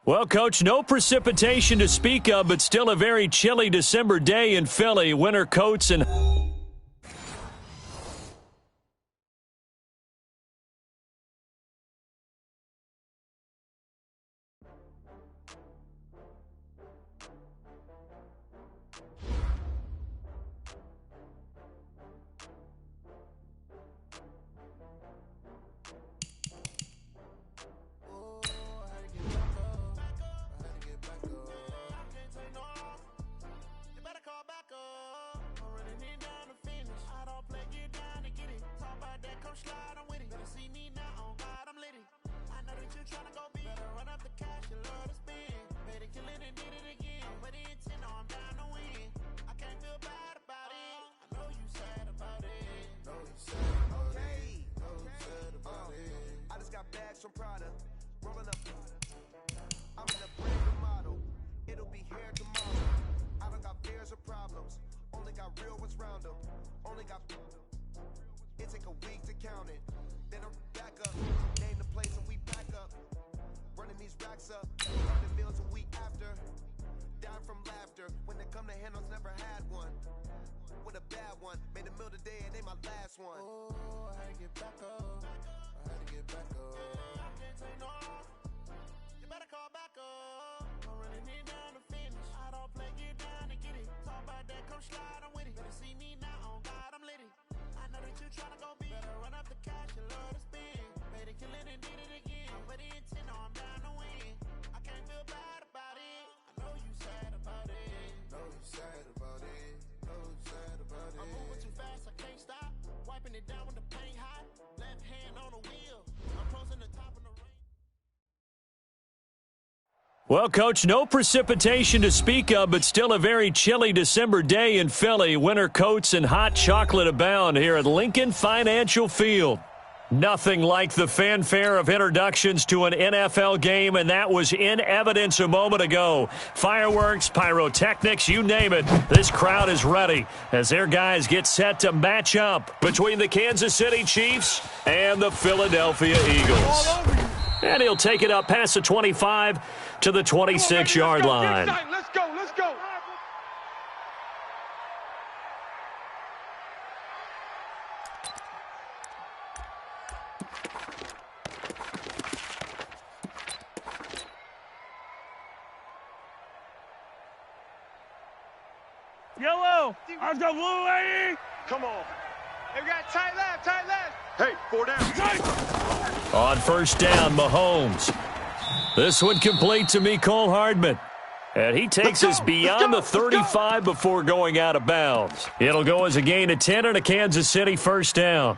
Well, Coach, no precipitation to speak of, but still a very chilly December day in Philly. Winter coats and... Well, Coach, no precipitation to speak of, but still a very chilly December day in Philly. Winter coats and hot chocolate abound here at Lincoln Financial Field. Nothing like the fanfare of introductions to an NFL game, and that was in evidence a moment ago. Fireworks, pyrotechnics, you name it. This crowd is ready as their guys get set to match up between the Kansas City Chiefs and the Philadelphia Eagles. And he'll take it up past the 25 to the 26-yard line. Let's go, let's go. Yellow, let's go blue, lady. Come on. Hey, we got tight left, tight left. Hey, 4 down. On first down, Mahomes. This one complete to Mecole Hardman. And he takes us beyond the 35 before going out of bounds. It'll go as a gain of 10 and a Kansas City first down.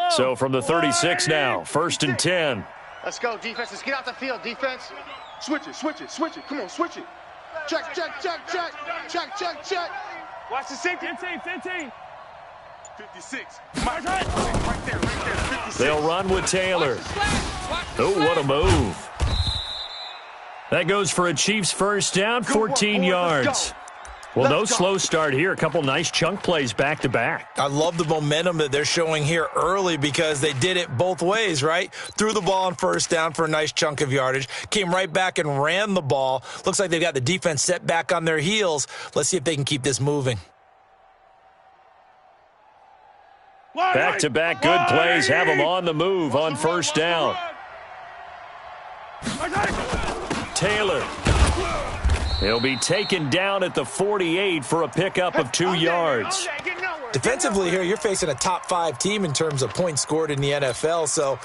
So from the 36 now, first and 10. Let's go, defense. Let's get out the field, defense. Switch it, switch it, switch it. Come on, switch it. Check, check, check, check. Check, check, check. Watch the safety. 15. 56. Right there, 56. They'll run with Taylor. Oh, what a move. That goes for a Chiefs first down, 14 yards. Well, no slow start here. A couple nice chunk plays back-to-back. I love the momentum that they're showing here early because they did it both ways, right? Threw the ball on first down for a nice chunk of yardage. Came right back and ran the ball. Looks like they've got the defense set back on their heels. Let's see if they can keep this moving. Back-to-back good plays have them on the move on first down. Taylor. He'll be taken down at the 48 for a pickup of 2 yards. Defensively here, you're facing a top-5 team in terms of points scored in the NFL. So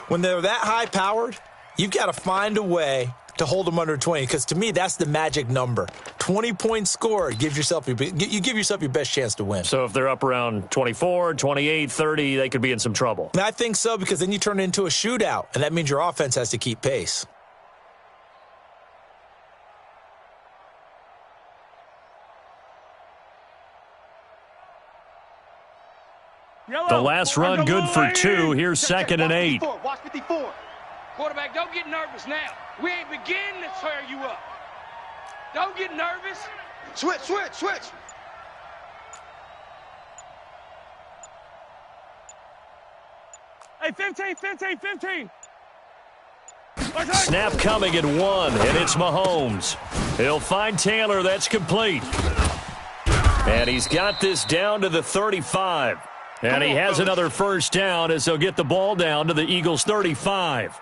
when they're that high-powered, you've got to find a way to hold them under 20, because to me, that's the magic number. 20 points scored, you give yourself your best chance to win. So if they're up around 24, 28, 30, they could be in some trouble. And I think so, because then you turn it into a shootout, and that means your offense has to keep pace. The last run good for 2. Here's second and 8. Watch 54. Quarterback, don't get nervous now. We ain't beginning to tear you up. Don't get nervous. Switch. Hey, 15, 15, 15. Snap coming at 1, and it's Mahomes. He'll find Taylor. That's complete. And he's got this down to the 35. And he has another first down as they'll get the ball down to the Eagles' 35.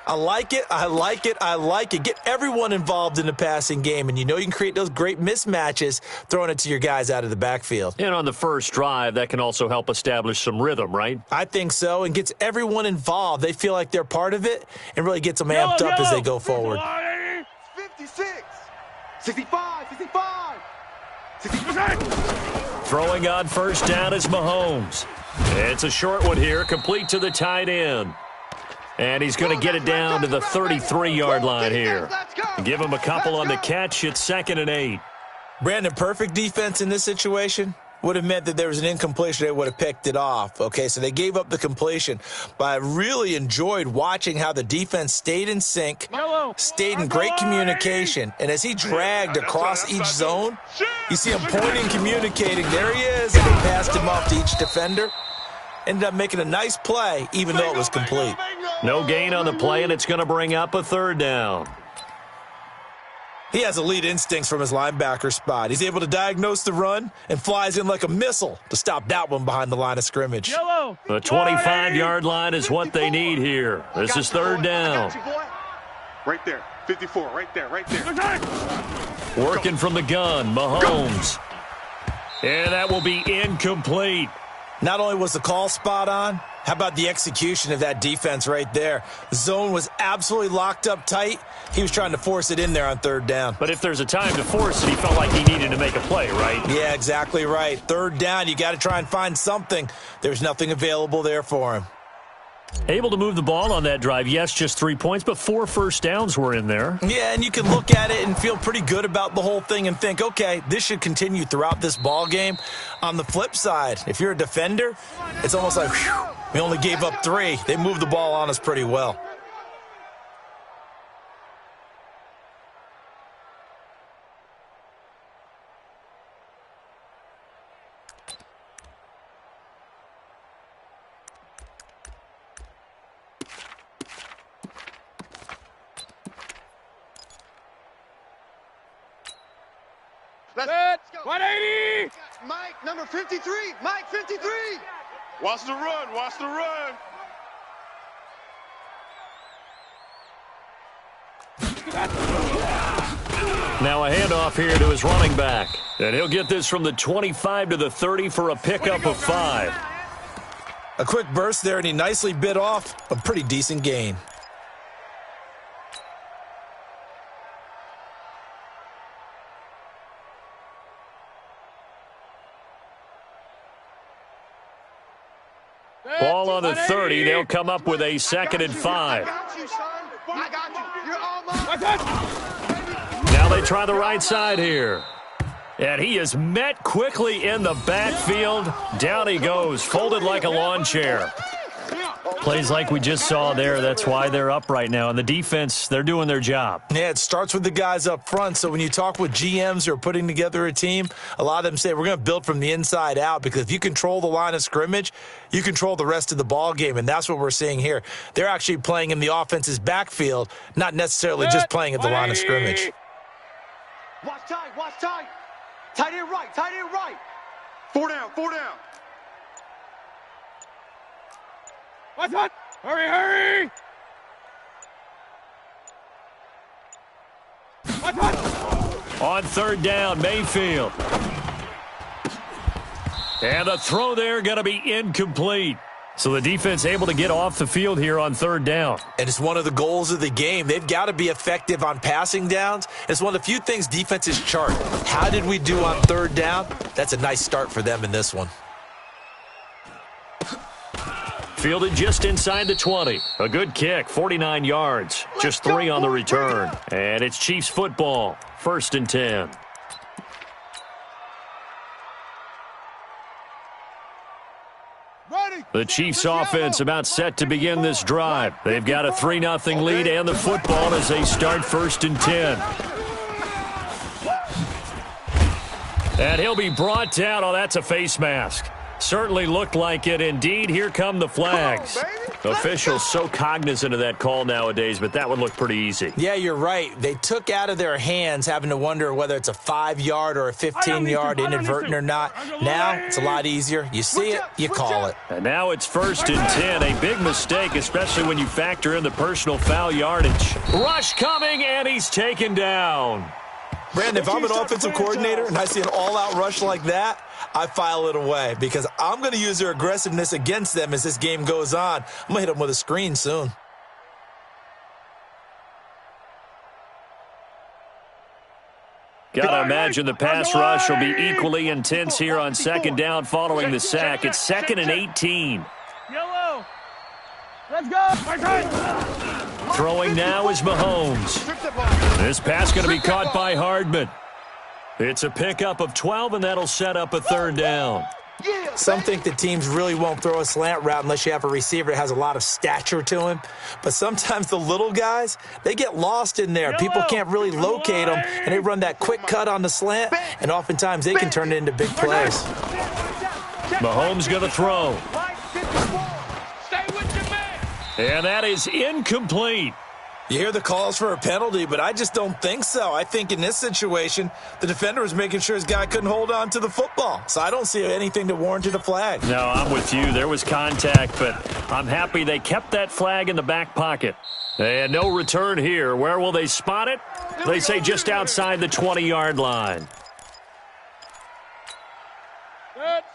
I like it. I like it. I like it. Get everyone involved in the passing game, and you know you can create those great mismatches throwing it to your guys out of the backfield. And on the first drive, that can also help establish some rhythm, right? I think so, and gets everyone involved. They feel like they're part of it and really gets them amped up as they go forward. 56, 65, 65, 65. Throwing on first down is Mahomes. It's a short one here, complete to the tight end. And he's going to get it down to the 33-yard line here. Give him a couple on the catch. It's 2nd and 8. Brandon, perfect defense in this situation would have meant that there was an incompletion. They would have picked it off. Okay, so they gave up the completion. But I really enjoyed watching how the defense stayed in sync, stayed in great communication. And as he dragged across each zone, you see him pointing, communicating. There he is. And they passed him off to each defender. Ended up making a nice play, even though it was complete. No gain on the play, and it's going to bring up a 3rd down. He has elite instincts from his linebacker spot. He's able to diagnose the run and flies in like a missile to stop that one behind the line of scrimmage. The 25-yard line is what they need here. This is 3rd down. Right there, 54, right there, right there. Working from the gun, Mahomes. And that will be incomplete. Not only was the call spot on, how about the execution of that defense right there? The zone was absolutely locked up tight. He was trying to force it in there on 3rd down. But if there's a time to force it, he felt like he needed to make a play, right? Yeah, exactly right. 3rd down, you got to try and find something. There's nothing available there for him. Able to move the ball on that drive. Yes, just 3 points, but 4 first downs were in there. Yeah, and you can look at it and feel pretty good about the whole thing and think, okay, this should continue throughout this ball game. On the flip side, if you're a defender, it's almost like, whew, we only gave up 3. They moved the ball on us pretty well. Let's go. 180. Mike, number 53. Mike, 53. Watch the run. Watch the run. Now a handoff here to his running back. And he'll get this from the 25 to the 30 for a pickup of 5. A quick burst there, and he nicely bit off a pretty decent gain. Ball on the 30. They'll come up with a 2nd and 5. I got you, son. I got you. You're almost. Now they try the right side here. And he is met quickly in the backfield. Down he goes, folded like a lawn chair. Plays like we just saw there. That's why they're up right now. And the defense, they're doing their job. Yeah, it starts with the guys up front. So when you talk with GMs who are putting together a team, a lot of them say we're going to build from the inside out, because if you control the line of scrimmage, you control the rest of the ball game. And that's what we're seeing here. They're actually playing in the offense's backfield, not necessarily just playing at the line of scrimmage. Watch tight, watch tight. Tight end right, tight end right. 4 down, 4 down. What? Hurry, hurry. What? On 3rd down, Mayfield. And the throw there going to be incomplete. So the defense able to get off the field here on 3rd down. And it's one of the goals of the game. They've got to be effective on passing downs. It's one of the few things defenses chart. How did we do on 3rd down? That's a nice start for them in this one. Fielded just inside the 20. A good kick, 49 yards. Just 3 on the return. And it's Chiefs football, 1st and 10. The Chiefs offense about set to begin this drive. They've got a 3-0 lead and the football as they start 1st and 10. And he'll be brought down. Oh, that's a face mask. Certainly looked like it. Indeed, here come the flags. Officials so cognizant of that call nowadays, but that would look pretty easy. Yeah, you're right. They took out of their hands having to wonder whether it's a 5-yard or a 15-yard inadvertent or not. Now, it's a lot easier. You see it, you call it. And now it's 1st and 10. A big mistake, especially when you factor in the personal foul yardage. Rush coming, and he's taken down. Brandon, if I'm an offensive coordinator and I see an all-out rush like that, I file it away because I'm going to use their aggressiveness against them as this game goes on. I'm going to hit them with a screen soon. Got to imagine the pass rush will be equally intense here on 2nd down following the sack. It's 2nd and 18. Yellow. Let's go. Throwing now is Mahomes. This pass going to be caught by Hardman. It's a pickup of 12, and that'll set up a 3rd down. Some think that teams really won't throw a slant route unless you have a receiver that has a lot of stature to him. But sometimes the little guys, they get lost in there. People can't really locate them, and they run that quick cut on the slant, and oftentimes they can turn it into big plays. Mahomes going to throw. And that is incomplete. You hear the calls for a penalty, but I just don't think so. I think in this situation, the defender was making sure his guy couldn't hold on to the football. So I don't see anything that warranted a flag. No, I'm with you. There was contact, but I'm happy they kept that flag in the back pocket. And no return here. Where will they spot it? They say just outside the 20-yard line.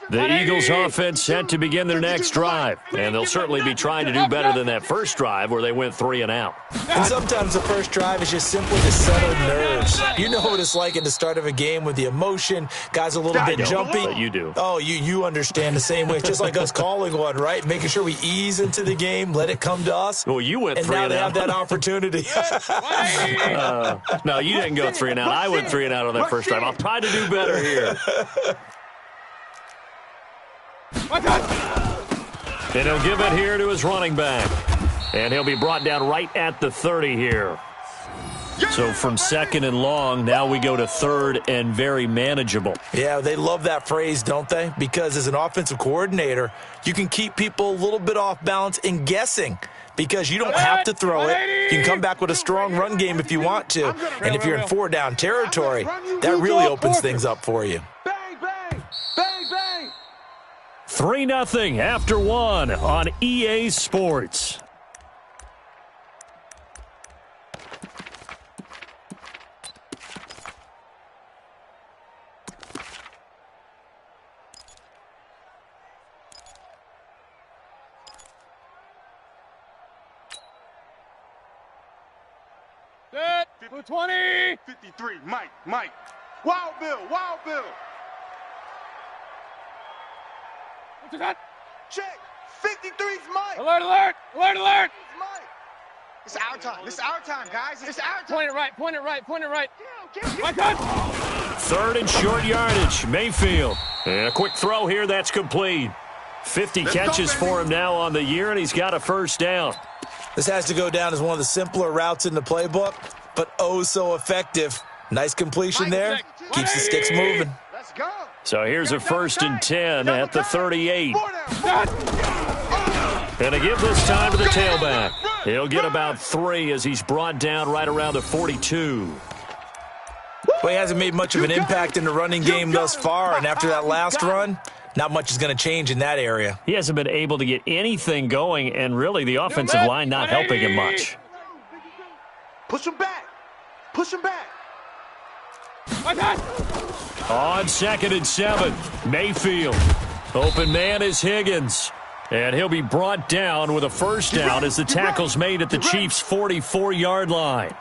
The Eagles offense set to begin their next drive, and they'll certainly be trying to do better than that first drive where they went 3 and out. And sometimes the first drive is just simply to settle nerves. You know what it's like at the start of a game with the emotion, guys a little bit jumpy. But you do. Oh, you understand the same way. It's just like us calling one, right? Making sure we ease into the game, let it come to us. Well, you went 3 and out. And now they have that opportunity. No, you didn't go 3 and out. I went 3 and out on that first drive. I'll try to do better here. And he'll give it here to his running back. And he'll be brought down right at the 30 here. So from 2nd and long, now we go to 3rd and very manageable. Yeah, they love that phrase, don't they? Because as an offensive coordinator, you can keep people a little bit off balance and guessing. Because you don't have to throw it. You can come back with a strong run game if you want to. And if you're in 4-down territory, that really opens things up for you. 3-0 after 1 on EA Sports. Set. 20. 53, Mike. Wild Bill. Check. 53's Mike. Alert. It's Mike. It's our time. It's our time, guys. It's our time. Point it right. My God. 3rd and short yardage. Mayfield. And a quick throw here. That's complete. 50 catches for him now on the year, and he's got a 1st down. This has to go down as one of the simpler routes in the playbook, but oh so effective. Nice completion there. Keeps the sticks moving. Let's go. So here's a 1st and 10 at the 38. And to give this time to the tailback. He'll get about 3 as he's brought down right around the 42. Well, he hasn't made much of an impact in the running game thus far, and after that last run, not much is going to change in that area. He hasn't been able to get anything going, and really the offensive line not helping him much. Push him back. On 2nd and 7, Mayfield. Open man is Higgins. And he'll be brought down with a 1st down as the tackle's made at the Chiefs' 44-yard line.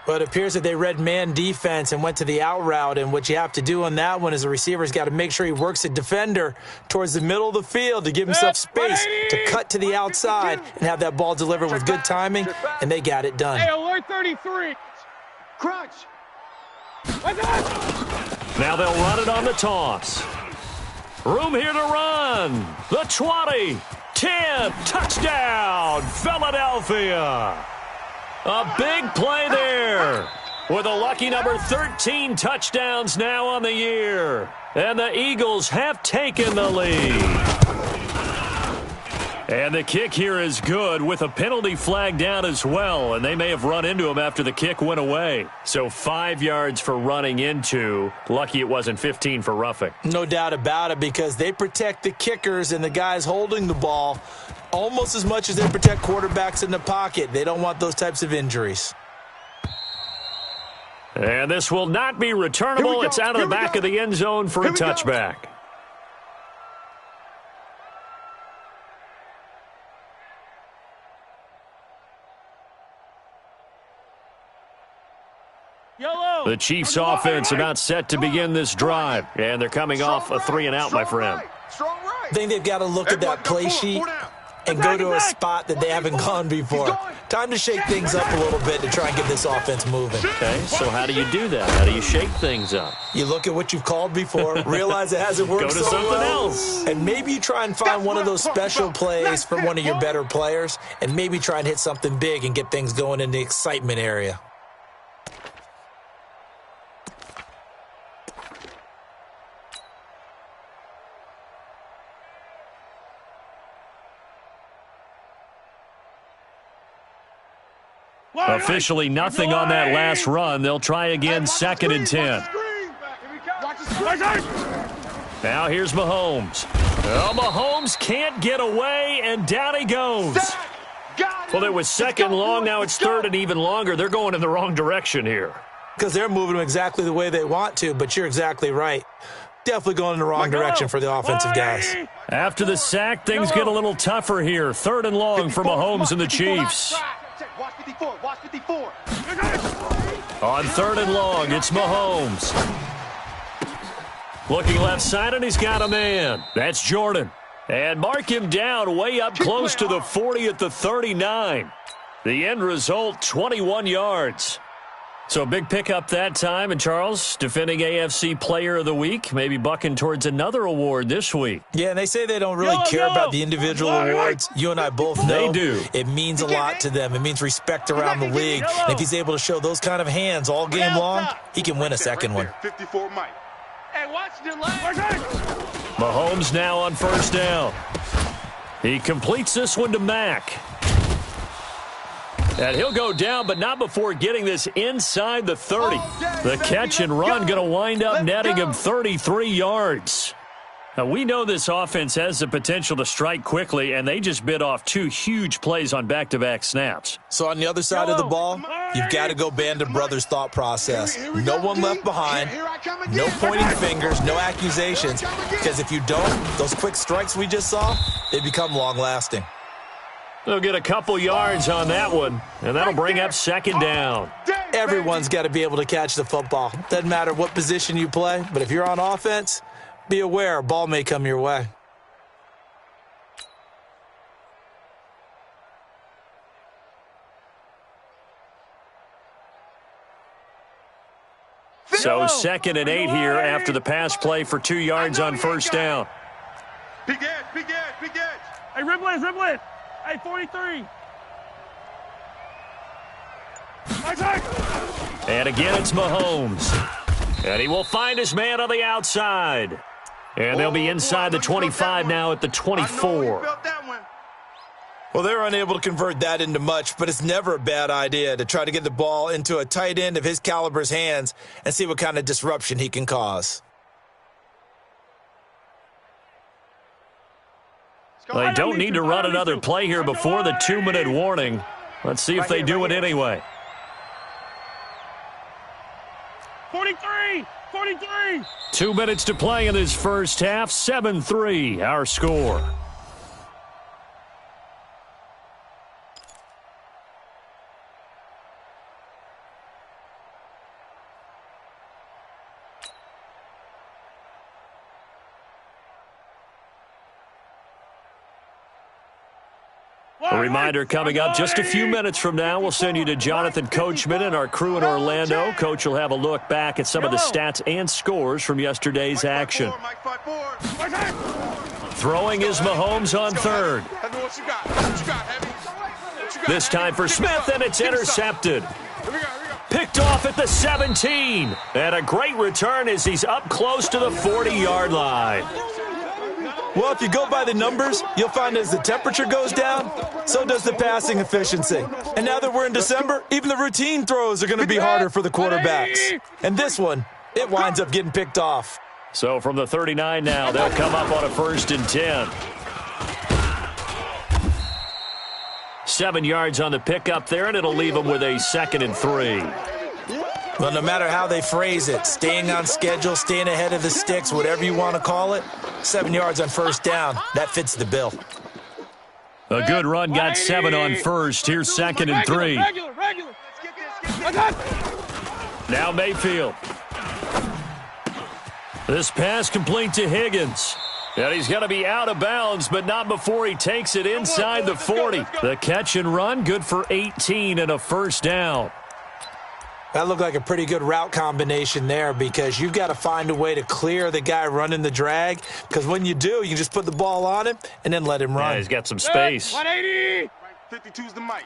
But it appears that they read man defense and went to the out route, and what you have to do on that one is the receiver's got to make sure he works the defender towards the middle of the field to give himself space to cut to the outside and have that ball delivered with good timing, and they got it done. Hey, alert 33. Crunch. Now they'll run it on the toss. Room here to run. The 20, 10, touchdown, Philadelphia. A big play there. with a lucky number 13 touchdowns now on the year. And the Eagles have taken the lead. And the kick here is good with a penalty flag down as well, and they may have run into him after the kick went away. So 5 yards for running into. Lucky it wasn't 15 for roughing. No doubt about it, because they protect the kickers and the guys holding the ball almost as much as they protect quarterbacks in the pocket. They don't want those types of injuries. And this will not be returnable. It's out of the back of the end zone for a touchback. The Chiefs' offense about set to begin this drive, and they're coming off a 3-and-out, my friend. I think they've got to look at that play sheet and go to a spot that they haven't gone before. Time to shake things up a little bit to try and get this offense moving. Okay, so how do you do that? How do you shake things up? You look at what you've called before, realize it hasn't worked Go to something else. And maybe you try and find one of those special plays from one of your better players, and maybe try and hit something big and get things going in the excitement area. Officially nothing on that last run. They'll try again, 2nd and 10. Now here's Mahomes. Oh, Mahomes can't get away, and down he goes. Well, it was 2nd long. Now it's 3rd and even longer. They're going in the wrong direction here. Because they're moving them exactly the way they want to, but you're exactly right. Definitely going in the wrong direction for the offensive guys. After the sack, things get a little tougher here. 3rd and long for Mahomes and the Chiefs. Watch 54. Watch 54. On 3rd and long, it's Mahomes. Looking left side, and he's got a man. That's Jordan. And mark him down way up close to the 40 at the 39. The end result, 21 yards. So a big pickup that time. And Charles, defending AFC Player of the Week, maybe bucking towards another award this week. Yeah, and they say they don't really care about the individual awards. You and I both know they do. It means a lot to them. It means respect around the league. And if he's able to show those kind of hands all game long, he can win a second one. 54 Mike. Hey, watch the leg. Mahomes now on 1st down. He completes this one to Mack. And he'll go down, but not before getting this inside the 30. The catch and run going to wind up netting him 33 yards. Now, we know this offense has the potential to strike quickly, and they just bit off 2 huge plays on back-to-back snaps. So on the other side of the ball, you've got to go Band of Brothers thought process. No one left behind, no pointing fingers, no accusations, because if you don't, those quick strikes we just saw, they become long-lasting. They'll get a couple yards on that one, and that'll bring up 2nd down. Everyone's got to be able to catch the football. Doesn't matter what position you play, but if you're on offense, be aware a ball may come your way. So 2nd and 8 here after the pass play for 2 yards on 1st down. Big edge, big edge, big edge. Hey, Riblet. Hey, 43. And again, it's Mahomes. And he will find his man on the outside. And they'll be inside the 25 now at the 24. Well, they're unable to convert that into much, but it's never a bad idea to try to get the ball into a tight end of his caliber's hands and see what kind of disruption he can cause. They don't need to run another play here before the 2-minute warning. Let's see if they do it anyway. 43! 2 minutes to play in this first half. 7-3, our score. A reminder coming up just a few minutes from now, we'll send you to Jonathan Coachman and our crew in Orlando. Coach will have a look back at some of the stats and scores from yesterday's action. Throwing is Mahomes on 3rd. This time for Smith, and it's intercepted. Picked off at the 17. And a great return as he's up close to the 40-yard line. Well, if you go by the numbers, you'll find as the temperature goes down, so does the passing efficiency. And now that we're in December, even the routine throws are going to be harder for the quarterbacks. And this one, it winds up getting picked off. So from the 39 now, they'll come up on a 1st and 10. 7 yards on the pickup there, and it'll leave them with a 2nd and 3. Well, no matter how they phrase it, staying on schedule, staying ahead of the sticks, whatever you want to call it, 7 yards on 1st down, that fits the bill. A good run got 7 on 1st. Here's 2nd and 3. Now Mayfield. This pass complete to Higgins. And he's going to be out of bounds, but not before he takes it inside the 40. The catch and run, good for 18 and a 1st down. That looked like a pretty good route combination there because you've got to find a way to clear the guy running the drag, because when you do, you can just put the ball on him and then let him run. Yeah, he's got some space. 180. 52's the mic.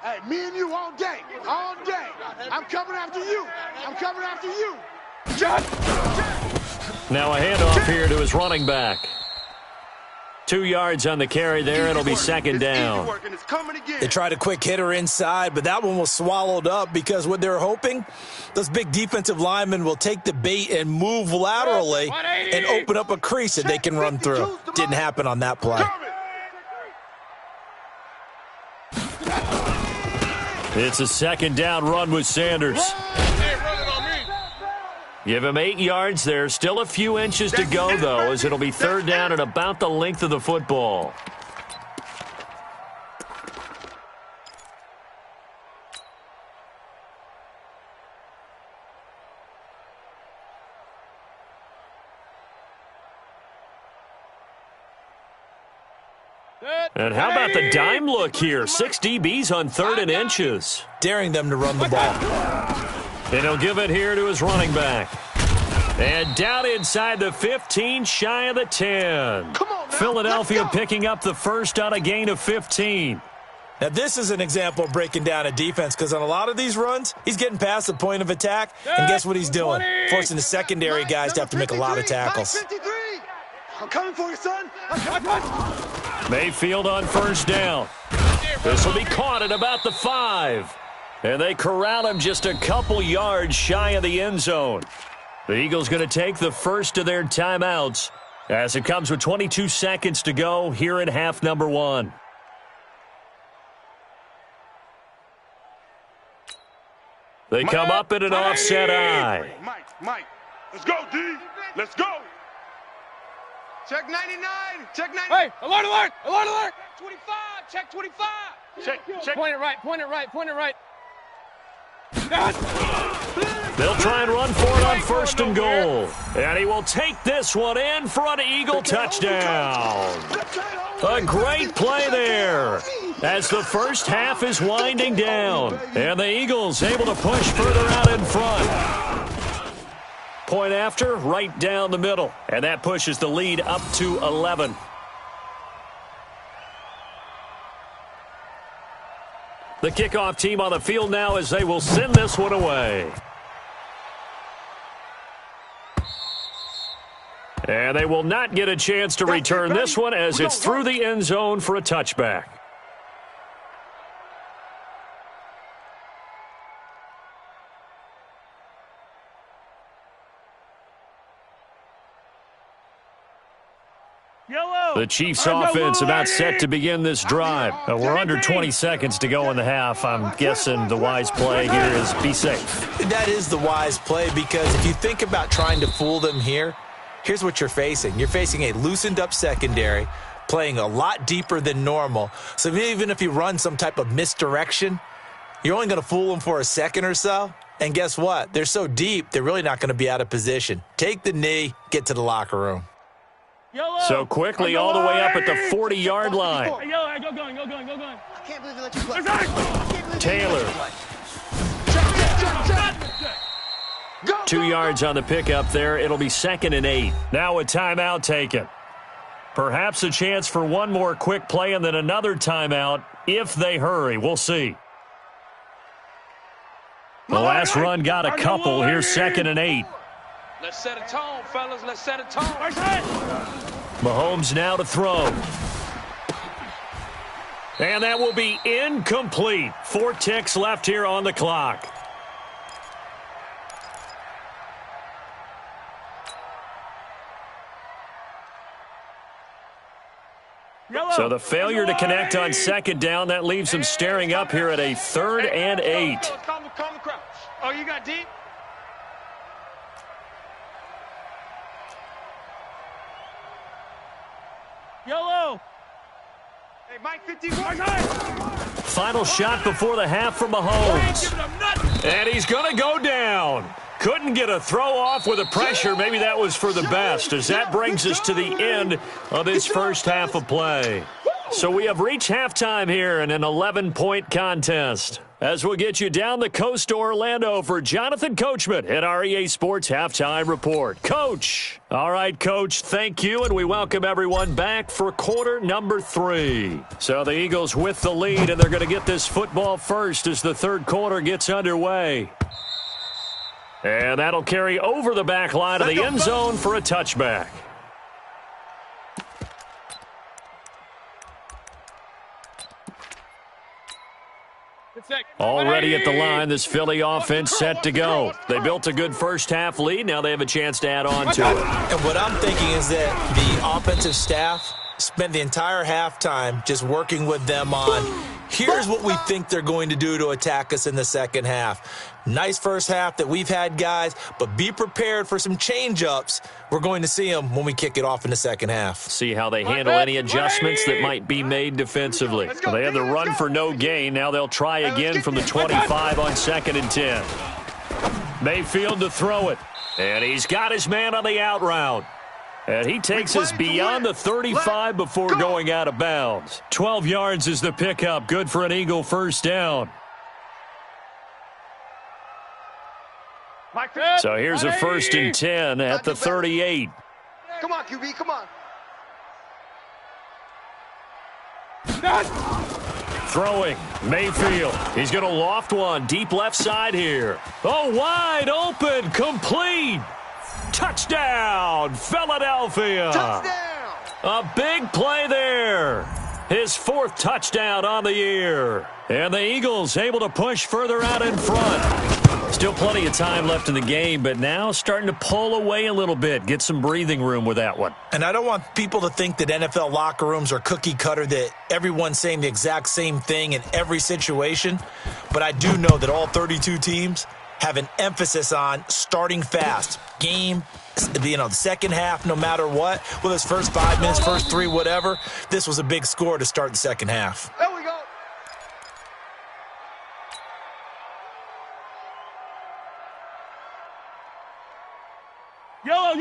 Hey, me and you all day. All day. I'm coming after you. I'm coming after you. Now a handoff here to his running back. 2 yards on the carry there. It'll be 2nd down. They tried a quick hitter inside, but that one was swallowed up because what they're hoping, those big defensive linemen will take the bait and move laterally and open up a crease that they can run through. Didn't happen on that play. It's a 2nd down run with Sanders. Give him 8 yards there. Still a few inches to go, though, as it'll be 3rd down and about the length of the football. And how about the dime look here? 6 DBs on 3rd and inches. Daring them to run the ball. And he'll give it here to his running back. And down inside the 15, shy of the 10. Philadelphia picking up the 1st on a gain of 15. Now, this is an example of breaking down a defense because on a lot of these runs, he's getting past the point of attack, and guess what he's doing? Forcing the secondary guys to have to make a lot of tackles. I'm coming for you, son. Mayfield on 1st down. This will be caught at about the 5. And they corral him just a couple yards shy of the end zone. The Eagles going to take the first of their timeouts as it comes with 22 seconds to go here in half number 1. They come up in an offset eye. Mike, let's go, D. Let's go. Check 99. Check 99. Hey, alert, alert, alert, alert. 25. Check 25. Check. Point it right, point it right, point it right. They'll try and run for it on 1st and goal. And he will take this one in for an Eagle touchdown. A great play there as the first half is winding down. And the Eagles able to push further out in front. Point after, right down the middle. And that pushes the lead up to 11. The kickoff team on the field now as they will send this one away. And they will not get a chance to return this one as it's through the end zone for a touchback. The Chiefs offense about set to begin this drive. We're under 20 seconds to go in the half. I'm guessing the wise play here is be safe. That is the wise play because if you think about trying to fool them here, here's what you're facing. You're facing a loosened up secondary, playing a lot deeper than normal. So even if you run some type of misdirection, you're only going to fool them for a second or so. And guess what? They're so deep, they're really not going to be out of position. Take the knee, get to the locker room. So quickly all the way up at the 40-yard line. Go going. I can't believe they let you play. Taylor. 2 yards on the pickup there. It'll be 2nd and 8. Now a timeout taken. Perhaps a chance for one more quick play and then another timeout if they hurry. We'll see. The last run got a couple. Here's 2nd and 8. Let's set a tone, fellas. Let's set a tone. Mahomes now to throw. And that will be incomplete. 4 ticks left here on the clock. So the failure to connect on 2nd down, that leaves them staring up here at a 3rd and 8. Oh, you got deep? Yellow. Hey, Mike, 51. Final shot before the half for Mahomes. And he's going to go down. Couldn't get a throw off with the pressure. Maybe that was for the best, as that brings us to the end of this first half of play. So we have reached halftime here in an 11-point contest. As we'll get you down the coast to Orlando for Jonathan Coachman at REA Sports Halftime Report. Coach. All right, Coach, thank you, and we welcome everyone back for quarter number 3. So the Eagles with the lead, and they're going to get this football first as the third quarter gets underway. And that'll carry over the back line of the end zone for a touchback. Already at the line, this Philly offense set to go. They built a good first half lead. Now they have a chance to add on to it. And what I'm thinking is that the offensive staff spent the entire halftime just working with them on, here's what we think they're going to do to attack us in the second half. Nice first half that we've had, guys, but be prepared for some change-ups. We're going to see them when we kick it off in the second half. See how they handle any adjustments that might be made defensively. Well, they had the run for no gain. Now they'll try again from the 25 on 2nd and 10. Mayfield to throw it. And he's got his man on the out route. And he takes us beyond the 35 before going out of bounds. 12 yards is the pickup. Good for an Eagle first down. So here's a 1st and 10 at the 38. Come on, QB, come on. Throwing, Mayfield. He's going to loft one deep left side here. Oh, wide open, complete. Touchdown, Philadelphia. Touchdown. A big play there. His 4th touchdown on the year. And the Eagles able to push further out in front. Still plenty of time left in the game, but now starting to pull away a little bit. Get some breathing room with that one. And I don't want people to think that NFL locker rooms are cookie cutter, that everyone's saying the exact same thing in every situation. But I do know that all 32 teams have an emphasis on starting fast. Game, the second half, no matter what. Whether it's first 5 minutes, first 3, whatever. This was a big score to start the second half. There we go.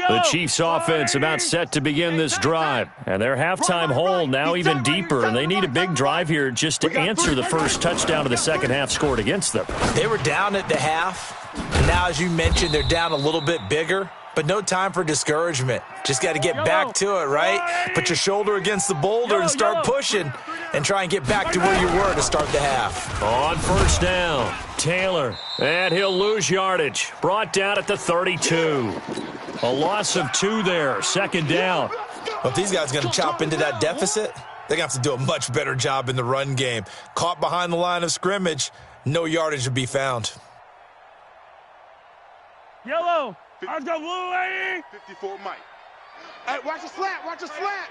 The Chiefs offense about set to begin this drive. And their halftime hole now even deeper. And they need a big drive here just to answer the first touchdown of the second half scored against them. They were down at the half. And now, as you mentioned, they're down a little bit bigger. But no time for discouragement. Just got to get back to it, right? Put your shoulder against the boulder and start pushing. And try and get back to where you were to start the half. On first down, Taylor. And he'll lose yardage. Brought down at the 32. A loss of 2 there. 2nd down. Well, if these guys are going to chop into that deficit, they're going to have to do a much better job in the run game. Caught behind the line of scrimmage, no yardage to be found. Yellow. I've got blue, lady. 54, Mike. Hey, watch the slant. Watch the slant.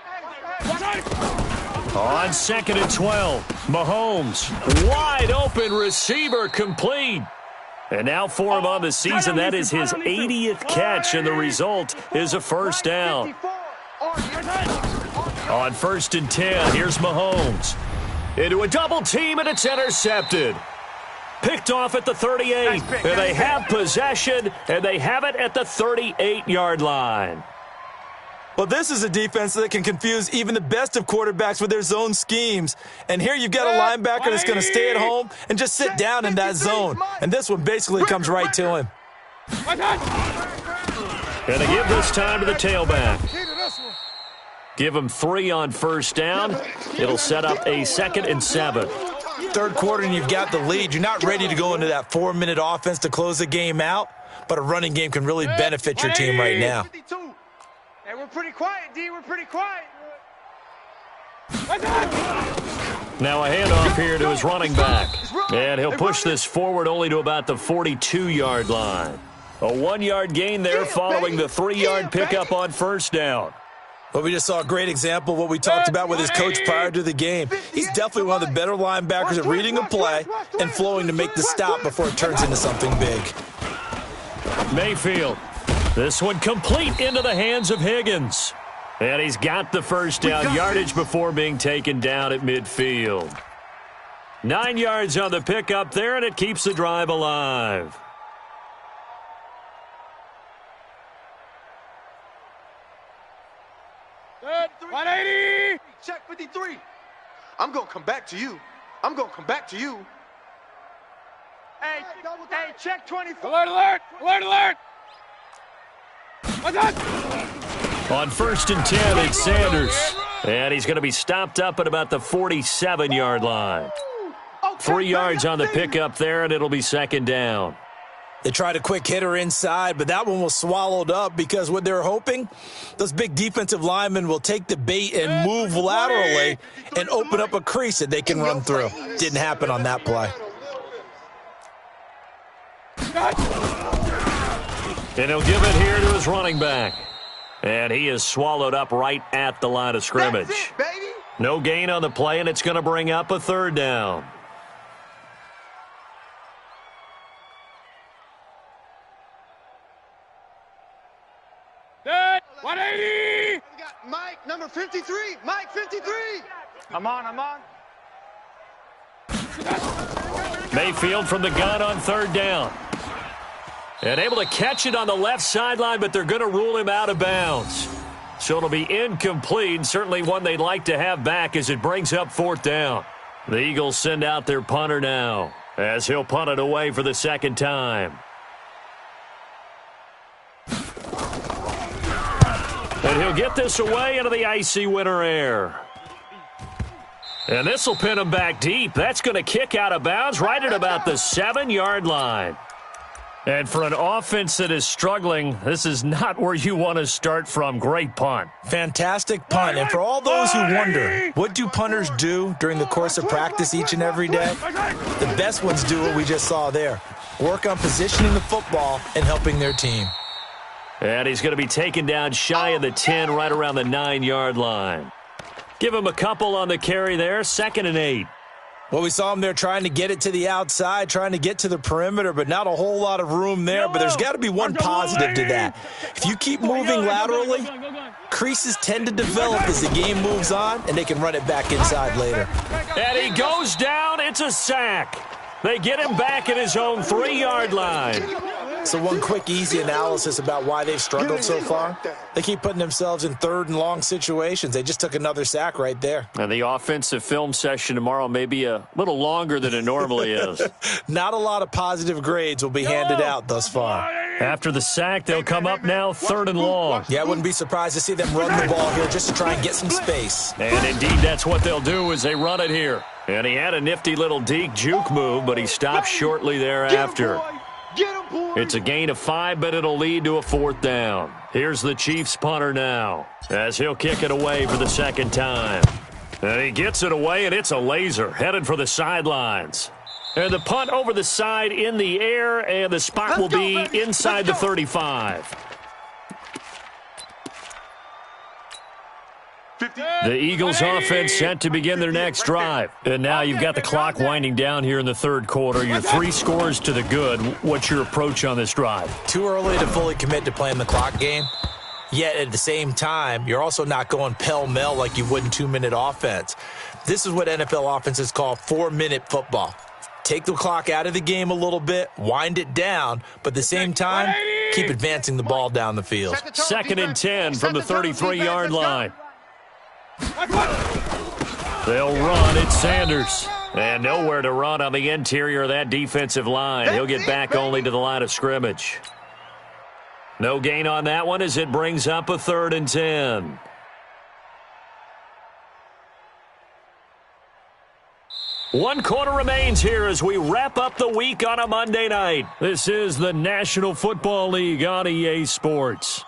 On 2nd and 12, Mahomes. Wide open receiver complete. And now for him on the season, that is his 80th catch, and the result is a first down. On 1st and 10, here's Mahomes. Into a double team, and it's intercepted. Picked off at the 38, and they have possession, and they have it at the 38-yard line. Well, this is a defense that can confuse even the best of quarterbacks with their zone schemes. And here you've got a linebacker that's going to stay at home and just sit down in that zone. And this one basically comes right to him. Going to give this time to the tailback. Give him 3 on first down. It'll set up a 2nd and 7. third quarter and you've got the lead. You're not ready to go into that 4-minute offense to close the game out, but a running game can really benefit your team right now. Hey, we're pretty quiet, D. We're pretty quiet. Now a handoff here to his running back. And he'll push this forward only to about the 42-yard line. A 1-yard gain there following the 3-yard pickup on first down. But we just saw a great example of what we talked about with his coach prior to the game. He's definitely one of the better linebackers at reading a play and flowing to make the stop before it turns into something big. Mayfield. This one complete into the hands of Higgins. And he's got the first down yardage before being taken down at midfield. 9 yards on the pickup there, and it keeps the drive alive. Good. 180. Check 53. I'm going to come back to you. I'm going to come back to you. Hey, check 24. Alert, alert, alert, alert. What's up? On 1st and 10, it's Sanders. And he's going to be stopped up at about the 47-yard line. 3 yards on the pickup there, and it'll be second down. They tried a quick hitter inside, but that one was swallowed up because what they're hoping, those big defensive linemen will take the bait and move laterally and open up a crease that they can run through. Didn't happen on that play. And he'll give it here to his running back. And he is swallowed up right at the line of scrimmage. No gain on the play, and it's going to bring up a third down. Good. 180. We got Mike, number 53. Mike, 53. I'm on. Mayfield from the gun on third down. And able to catch it on the left sideline, but they're going to rule him out of bounds. So it'll be incomplete, certainly one they'd like to have back as it brings up fourth down. The Eagles send out their punter now as he'll punt it away for the second time. And he'll get this away into the icy winter air. And this will pin him back deep. That's going to kick out of bounds right at about the 7-yard line. And for an offense that is struggling, this is not where you want to start from. Great punt. Fantastic punt. And for all those who wonder, what do punters do during the course of practice each and every day? The best ones do what we just saw there. Work on positioning the football and helping their team. And he's going to be taken down shy of the 10, right around the 9-yard line. Give him a couple on the carry there, 2nd and 8. Well, we saw him there trying to get it to the outside, trying to get to the perimeter, but not a whole lot of room there. But there's got to be one positive to that. If you keep moving laterally, creases tend to develop as the game moves on, and they can run it back inside later. And he goes down. It's a sack. They get him back at his own 3-yard line. So one quick, easy analysis about why they've struggled so far. They keep putting themselves in 3rd and long situations. They just took another sack right there. And the offensive film session tomorrow may be a little longer than it normally is. Not a lot of positive grades will be handed out thus far. After the sack, they'll come up now 3rd and long. Yeah, I wouldn't be surprised to see them run the ball here just to try and get some space. And indeed, that's what they'll do as they run it here. And he had a nifty little deke juke move, but he stopped shortly thereafter. It's a gain of 5, but it'll lead to a 4th down. Here's the Chiefs punter now as he'll kick it away for the 2nd time. And he gets it away, and it's a laser headed for the sidelines. And the punt over the side in the air, and the spot will be inside the 35. The Eagles offense set to begin their next drive. And now you've got the clock winding down here in the 3rd quarter. Your 3 scores to the good. What's your approach on this drive? Too early to fully commit to playing the clock game. Yet at the same time, you're also not going pell-mell like you would in 2-minute offense. This is what NFL offenses call 4-minute football. Take the clock out of the game a little bit, wind it down, but at the same time, keep advancing the ball down the field. 2nd and 10 from the 33-yard line. They'll run. It's Sanders. And nowhere to run on the interior of that defensive line. He'll get back only to the line of scrimmage. No gain on that one as it brings up a 3rd and 10. 1 quarter remains here as we wrap up the week on a Monday night. This is the National Football League on EA Sports.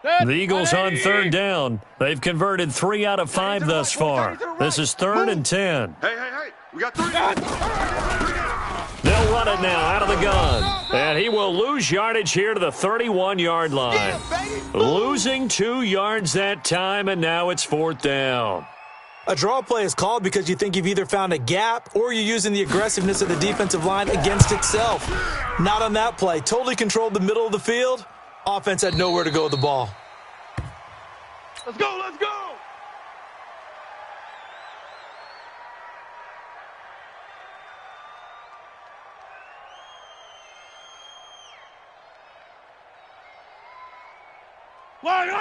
The Eagles on 3rd down. They've converted 3 out of 5 thus far. This is 3rd and 10. Hey, we got 3. They'll run it now out of the gun. And he will lose yardage here to the 31-yard line. Losing 2 yards that time, and now it's 4th down. A draw play is called because you think you've either found a gap or you're using the aggressiveness of the defensive line against itself. Not on that play. Totally controlled the middle of the field. Offense had nowhere to go with the ball. Let's go, let's go!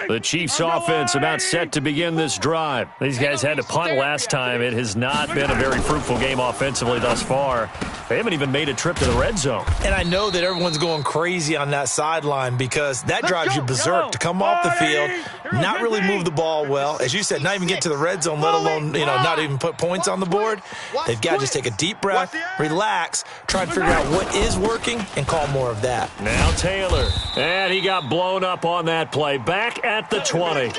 The Chiefs offense about set to begin this drive. These guys had to punt last time. It has not been a very fruitful game offensively thus far. They haven't even made a trip to the red zone. And I know that everyone's going crazy on that sideline because that drives you berserk to come off the field, not really move the ball well. As you said, not even get to the red zone, let alone, not even put points on the board. They've got to just take a deep breath, relax, try and figure out what is working and call more of that. Now Taylor. And he got blown up on that play. Back at the 20.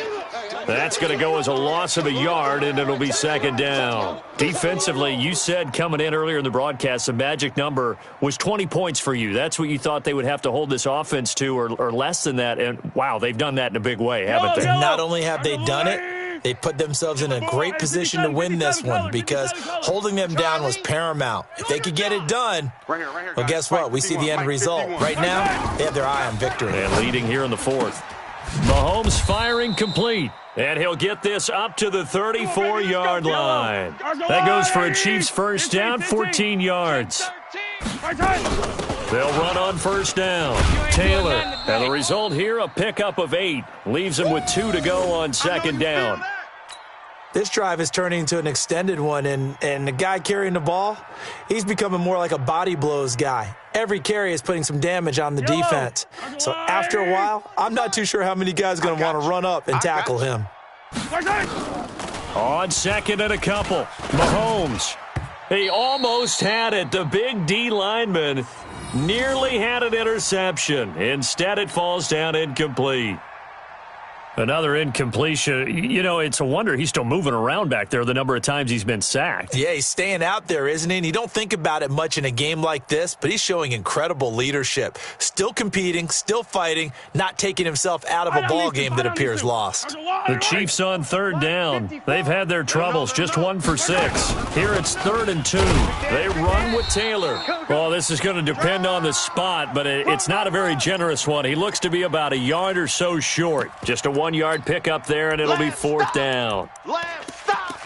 That's going to go as a loss of a yard, and it'll be 2nd down. Defensively, you said coming in earlier in the broadcast, the magic number was 20 points for you. That's what you thought they would have to hold this offense to or less than that. And, wow, they've done that in a big way, haven't they? Not only have they done it, they put themselves in a great position to win this one because holding them down was paramount. If they could get it done, well, guess what? We see the end result. Right now, they have their eye on victory. And leading here in the 4th. Mahomes firing complete. And he'll get this up to the 34-yard line. That goes for a Chiefs first down, 14 yards. They'll run on first down. Taylor, and the result here, a pickup of 8. Leaves him with 2 to go on 2nd down. This drive is turning into an extended one, and the guy carrying the ball, he's becoming more like a body blows guy. Every carry is putting some damage on the defense. So after a while, I'm not too sure how many guys are going to want to run up and tackle him. On 2nd and a couple, Mahomes. He almost had it. The big D lineman nearly had an interception. Instead, it falls down incomplete. Another incompletion. It's a wonder he's still moving around back there the number of times he's been sacked. Yeah, he's staying out there, isn't he? And you don't think about it much in a game like this, but he's showing incredible leadership. Still competing, still fighting, not taking himself out of a ball game that appears lost. The Chiefs on 3rd down. They've had their troubles, just 1 for 6. Here it's 3rd and 2. They run with Taylor. Well, this is going to depend on the spot, but it's not a very generous one. He looks to be about a yard or so short. Just a 1-yard pickup there, and it'll be 4th down. Last stop.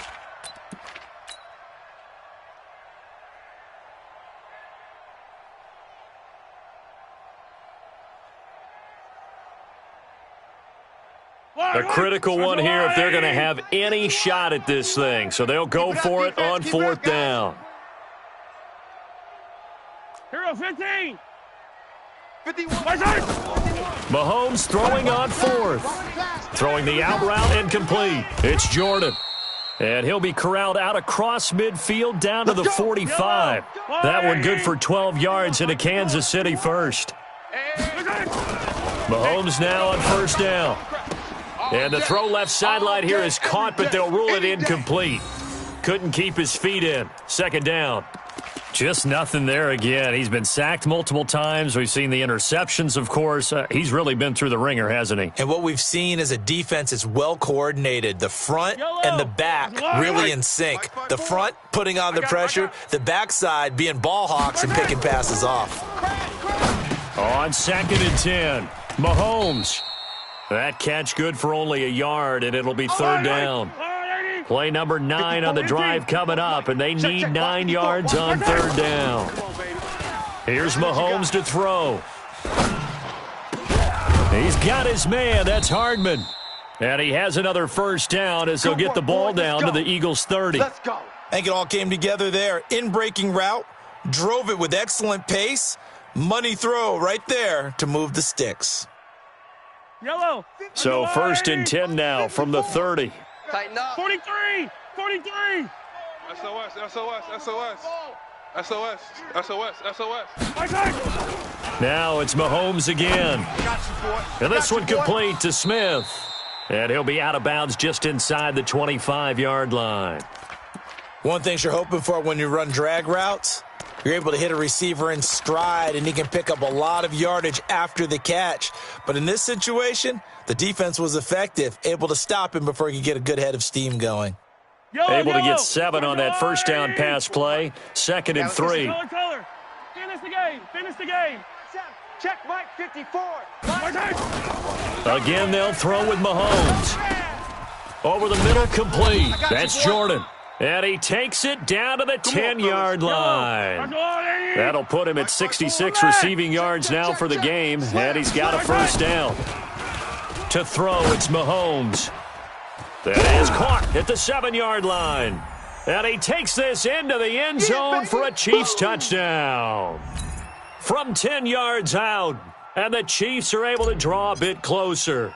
A critical one here if they're going to have any shot at this thing. So they'll go for it on 4th down. Hero 15. 51. Mahomes throwing on 4th. Throwing the out route incomplete. It's Jordan. And he'll be corralled out across midfield down to the 45. That one good for 12 yards into Kansas City first. Mahomes now on first down. And the throw left sideline here is caught, but they'll rule it incomplete. Couldn't keep his feet in. 2nd down. Just nothing there again. He's been sacked multiple times. We've seen the interceptions, of course. He's really been through the ringer, hasn't he? And what we've seen is a defense that's well coordinated. The front and the back really in sync. The front putting on the pressure, the backside being ball hawks and picking passes off. On 2nd and 10, Mahomes. That catch good for only a yard, and it'll be 3rd down. Play number 9 on the drive coming up, and they need 9 yards on 3rd down. Here's Mahomes to throw. He's got his man. That's Hardman. And he has another first down as he'll get the ball down to the Eagles' 30. Let's go. I think it all came together there. In-breaking route, drove it with excellent pace. Money throw right there to move the sticks. Yellow. So 1st and 10 now from the 30. Tighten up. 43. 43. SOS, SOS, SOS. SOS, SOS, SOS. Now it's Mahomes again. And this one complete to Smith. And he'll be out of bounds just inside the 25-yard line. One thing you're hoping for when you run drag routes, you're able to hit a receiver in stride, and he can pick up a lot of yardage after the catch. But in this situation, the defense was effective, able to stop him before he could get a good head of steam going. Able to get 7 on that first down pass play. 2nd and 3. Color. Finish the game. Finish the game. Check Mike 54. Again, they'll throw with Mahomes. Over the middle, complete. That's Jordan. And he takes it down to the 10-yard line. That'll put him at 66 receiving yards now for the game, and he's got a first down. To throw, it's Mahomes. That is caught at the 7-yard line. And he takes this into the end zone for a Chiefs touchdown. From 10 yards out, and the Chiefs are able to draw a bit closer.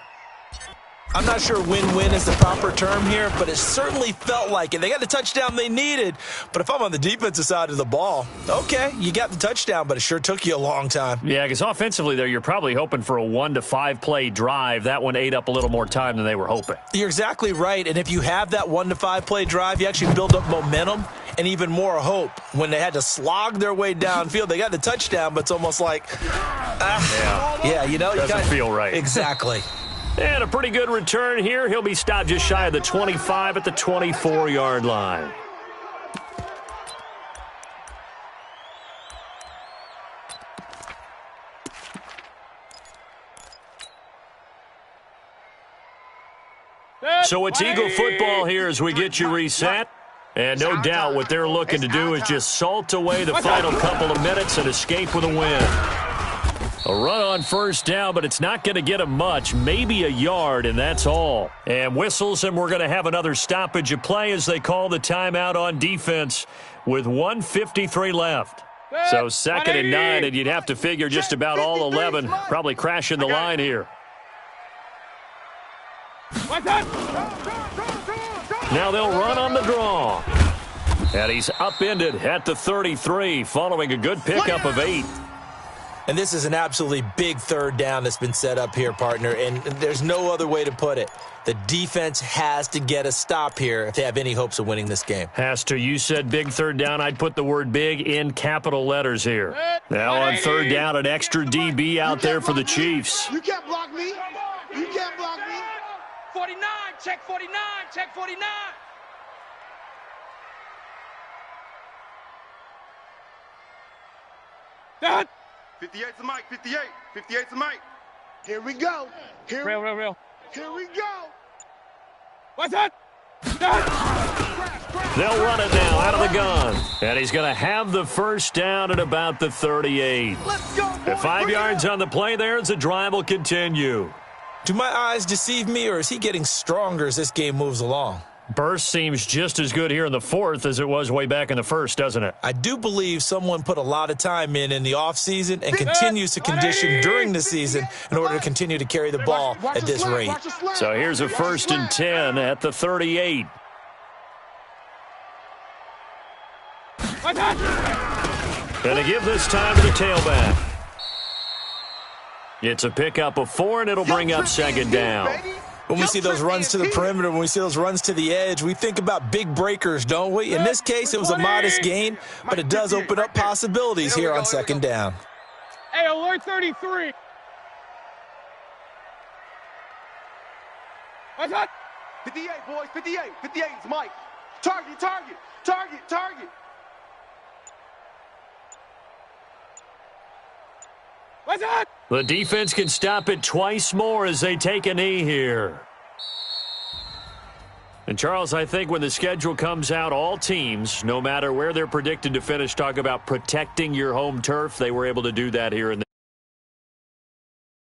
I'm not sure win-win is the proper term here, but it certainly felt like it. They got the touchdown they needed, but if I'm on the defensive side of the ball, okay, you got the touchdown, but it sure took you a long time. Yeah, because offensively there, you're probably hoping for a 1 to 5 play drive. That one ate up a little more time than they were hoping. You're exactly right, and if you have that 1 to 5 play drive, you actually build up momentum and even more hope. When they had to slog their way downfield, they got the touchdown, but it's almost like, you know. Doesn't feel right. Exactly. And a pretty good return here. He'll be stopped just shy of the 25 at the 24-yard line. So it's Eagle football here as we get you reset. And no doubt what they're looking to do is just salt away the final couple of minutes and escape with a win. A run on first down, but it's not going to get him much, maybe a yard, and that's all. And whistles, and we're going to have another stoppage of play as they call the timeout on defense with 1:53 left. So 2nd and 9, and you'd have to figure just about all 11 probably crashing the line here. Now they'll run on the draw. And he's upended at the 33 following a good pickup of 8. And this is an absolutely big 3rd down that's been set up here, partner, and there's no other way to put it. The defense has to get a stop here if they have any hopes of winning this game. Has to. You said big 3rd down. I'd put the word big in capital letters here. Now on 3rd down, an extra DB out there for the Chiefs. You can't block me. You can't block me. 49. Check 49. Check 49. Dad. 58 to Mike, 58. 58 to Mike. Here we go. Real. Here we go. What's that? They'll run it now out of the gun. And he's going to have the first down at about the 38. Let's go, boys. At 5 yards on the play there as the drive will continue. Do my eyes deceive me, or is he getting stronger as this game moves along? Burst seems just as good here in the 4th as it was way back in the 1st, doesn't it? I do believe someone put a lot of time in the offseason and continues to condition during the season in order to continue to carry the ball at this rate. So here's a 1st and 10 at the 38. And to give this time to the tailback. It's a pickup of 4, and it'll bring up 2nd down. When we see those runs to the perimeter, when we see those runs to the edge, we think about big breakers, don't we? In this case, it was a modest gain, but it does open up possibilities here on 2nd down. Hey, alert 33. What's that? 58, boys, 58. 58 is Mike. Target, target, target, target. What's that? The defense can stop it twice more as they take a knee here. And, Charles, I think when the schedule comes out, all teams, no matter where they're predicted to finish, talk about protecting your home turf. They were able to do that here in the